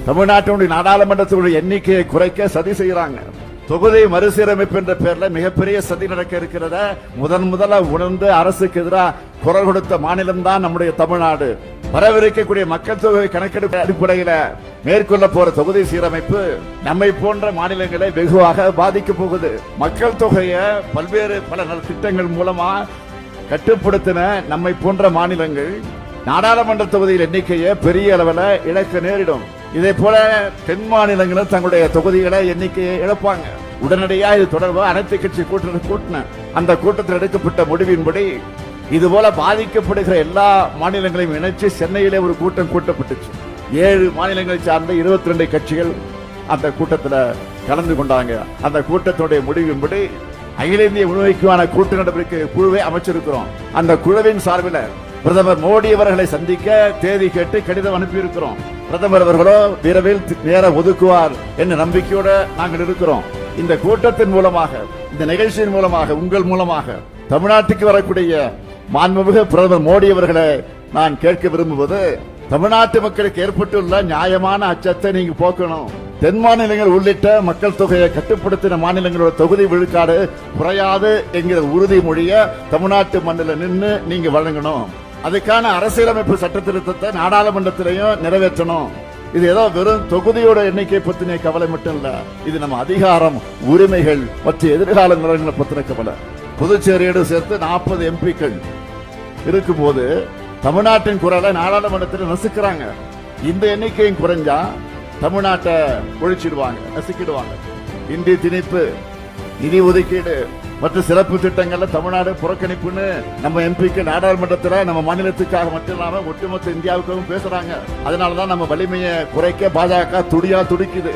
தமிழ்நாட்டினுடைய நாடாளுமன்றத்தினுடைய எண்ணிக்கையை குறைக்க சதி செய்யறாங்க. தொகுதி மறுசீரமைப்பு என்ற பெயர்ல மிகப்பெரிய சதி நடக்க இருக்கிறத முதல்ல உணர்ந்து அரசுக்கு எதிராக குரல் கொடுத்த மாநிலம் தான் நம்முடைய தமிழ்நாடு. வரவிருக்கக்கூடிய மக்கள் தொகை கணக்கெடுப்பு அடிப்படையில் மேற்கொள்ள போற தொகுதி சீரமைப்பு நம்மை போன்ற மாநிலங்களை வெகுவாக பாதிக்க போகுது. மக்கள் தொகையை பல்வேறு பல திட்டங்கள் மூலமா கட்டுப்படுத்தின நம்மை போன்ற மாநிலங்கள் நாடாளுமன்ற தொகுதியில் எண்ணிக்கையை பெரிய அளவில் இழக்க நேரிடும். இதே போல தென் மாநிலங்களும் தங்களுடைய தொகுதிகளை எண்ணிக்கையை இழப்பாங்க. உடனடியாக இது தொடர்பாக அனைத்து கட்சி கூட்டின அந்த கூட்டத்தில் எடுக்கப்பட்ட முடிவின்படி இதுபோல பாதிக்கப்படுகிற எல்லா மாநிலங்களையும் இணைச்சு சென்னையிலே ஒரு கூட்டம் கூட்டப்பட்டுச்சு. 7 மாநிலங்களை சார்ந்த 22 கட்சிகள் அந்த கூட்டத்தில் கலந்து கொண்டாங்க. அந்த கூட்டத்துடைய முடிவின்படி அகில இந்திய உணவுக்கான கூட்டு நடவடிக்கை குழுவை அமைச்சிருக்கிறோம். அந்த குழுவின் சார்பில் பிரதமர் மோடி அவர்களை சந்திக்க தேதி கேட்டு கடிதம் அனுப்பியிருக்கிறோம். பிரதமர் அவர்களோ விரைவில் நேரம் ஒதுக்குவார் என்ற நம்பிக்கையோடு நாங்கள் இருக்கிறோம். இந்த கூட்டத்தின் மூலமாக, இந்த நிகழ்ச்சியின் மூலமாக, உங்கள் மூலமாக தமிழ்நாட்டுக்கு வரக்கூடிய மாண்புமிகு பிரதமர் மோடி அவர்களை நான் கேட்க விரும்புவது, தமிழ்நாட்டு மக்களுக்கு ஏற்பட்டுள்ள நியாயமான அச்சத்தை நீங்க போக்கணும். தென் மாநிலங்கள் உள்ளிட்ட மக்கள் தொகையை கட்டுப்படுத்தின மாநிலங்களோட தொகுதி விழுக்காடு குறையாது என்கிற உறுதிமொழிய தமிழ்நாட்டு மண்ணில் நின்று நீங்க வழங்கணும். அதுக்கான அரசியலமைப்பு சட்ட திருத்தத்தை நாடாளுமன்றத்திலையும் நிறைவேற்றணும். இது ஏதோ வெறும் தொகுதியோட எண்ணிக்கை பத்தின கவலை மட்டும் இல்ல, இது நம்ம அதிகாரம், உரிமைகள் மற்றும் எதிர்கால நிலங்களை பத்தின கவலை. புதுச்சேரியோடு சேர்த்து 40 எம்பிக்கள் இருக்கும்போது தமிழ்நாட்டின் குரலை நாடாளுமன்றத்தில் நசுக்கிறாங்க. இந்த எண்ணிக்கையும் குறைஞ்சா தமிழ்நாட்டை ஒழிச்சிடுவாங்க, நசுக்கிடுவாங்க. இந்தி திணிப்பு, நிதி ஒதுக்கீடு மற்றும் சிறப்பு திட்டங்கள்ல தமிழ்நாடு புறக்கணிப்புன்னு நம்ம எம்பிக்கு நாடாளுமன்றத்தில் நம்ம மாநிலத்துக்காக மட்டும் இல்லாம ஒட்டுமொத்த இந்தியாவுக்காகவும் பேசுறாங்க. அதனாலதான் நம்ம வலிமையை குறைக்க பாஜக துடிக்குது.